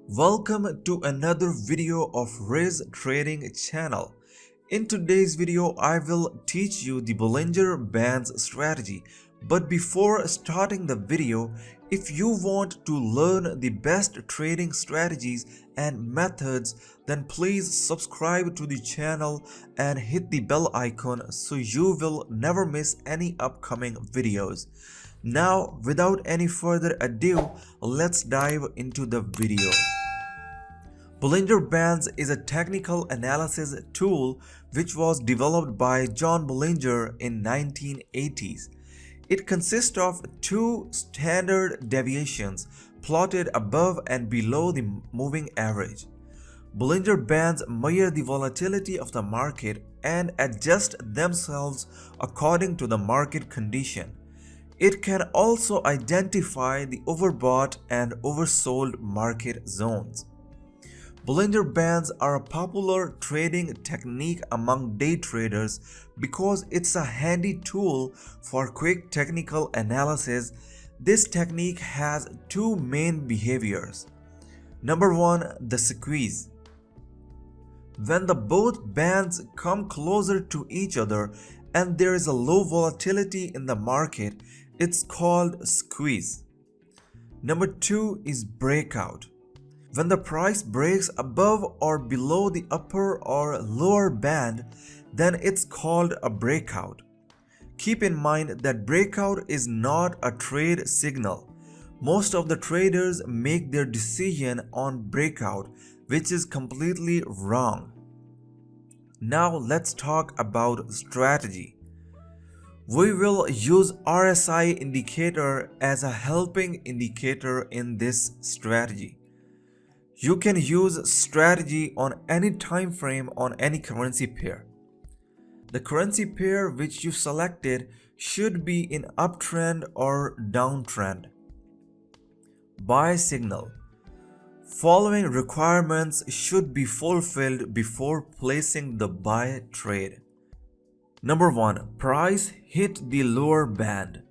Welcome to another video of Riz Trading channel. In today's video, I will teach you the Bollinger Bands strategy. But before starting the video, if you want to learn the best trading strategies and methods, then please subscribe to the channel and hit the bell icon so you will never miss any upcoming videos. Now, without any further ado, let's dive into the video. Bollinger Bands is a technical analysis tool which was developed by John Bollinger in 1980s. It consists of two standard deviations plotted above and below the moving average. Bollinger Bands measure the volatility of the market and adjust themselves according to the market condition. It can also identify the overbought and oversold market zones. Bollinger Bands are a popular trading technique among day traders because it's a handy tool for quick technical analysis. This technique has two main behaviors. Number one, the squeeze. When the both bands come closer to each other and there is a low volatility in the market, it's called squeeze. Number two is breakout. When the price breaks above or below the upper or lower band, then it's called a breakout. Keep in mind that breakout is not a trade signal. Most of the traders make their decision on breakout, which is completely wrong. Now let's talk about strategy. We will use RSI indicator as a helping indicator in this strategy. You can use strategy on any time frame on any currency pair. The currency pair which you selected should be in uptrend or downtrend. Buy signal. Following requirements should be fulfilled before placing the buy trade. Number 1. Price hit the lower band.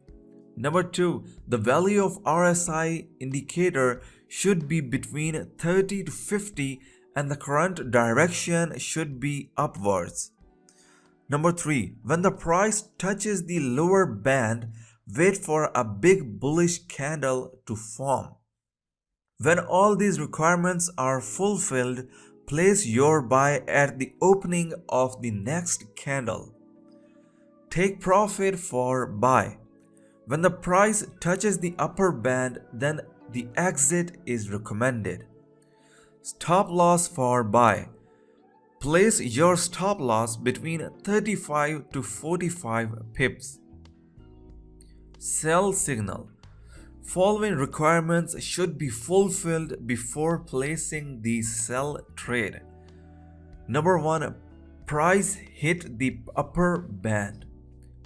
Number 2. The value of RSI indicator should be between 30 to 50 and the current direction should be upwards. Number 3. When the price touches the lower band, wait for a big bullish candle to form. When all these requirements are fulfilled, place your buy at the opening of the next candle. Take profit for buy. When the price touches the upper band, then the exit is recommended. Stop loss for buy. Place your stop loss between 35 to 45 pips. Sell signal. Following requirements should be fulfilled before placing the sell trade. Number 1. Price hit the upper band.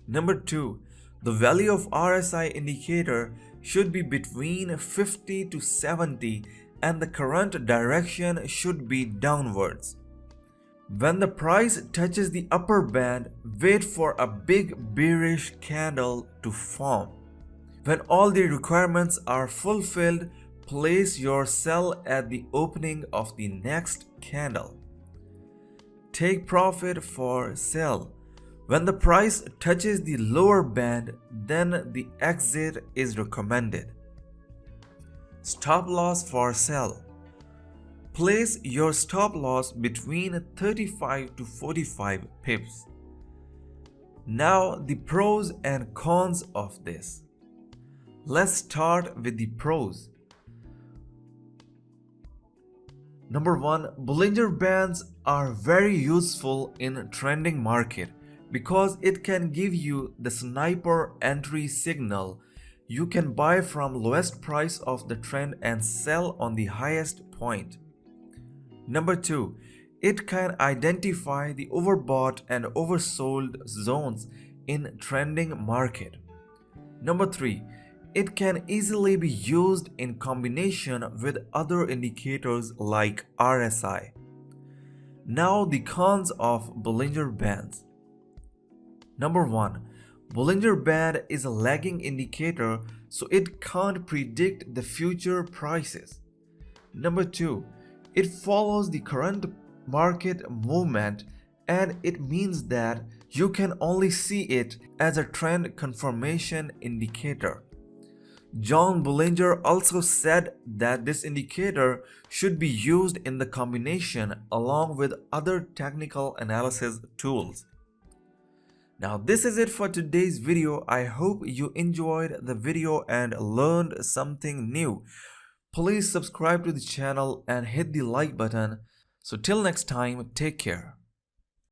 Number 2. The value of RSI indicator should be between 50 to 70 and the current direction should be downwards. When the price touches the upper band, wait for a big bearish candle to form. When all the requirements are fulfilled, place your sell at the opening of the next candle. Take profit for sell. When the price touches the lower band, then the exit is recommended. Stop loss for sell. Place your stop loss between 35 to 45 pips. Now the pros and cons of this. Let's start with the pros. Number 1. Bollinger Bands are very useful in trending market because it can give you the sniper entry signal. You can buy from lowest price of the trend and sell on the highest point. Number 2. It can identify the overbought and oversold zones in trending market. Number 3. It can easily be used in combination with other indicators like RSI. Now the cons of Bollinger Bands. Number 1. Bollinger Band is a lagging indicator, so it can't predict the future prices. Number 2, it follows the current market movement, and it means that you can only see it as a trend confirmation indicator. John Bollinger also said that this indicator should be used in the combination along with other technical analysis tools. Now this is it for today's video. I hope you enjoyed the video and learned something new. Please subscribe to the channel and hit the like button. So till next time, take care.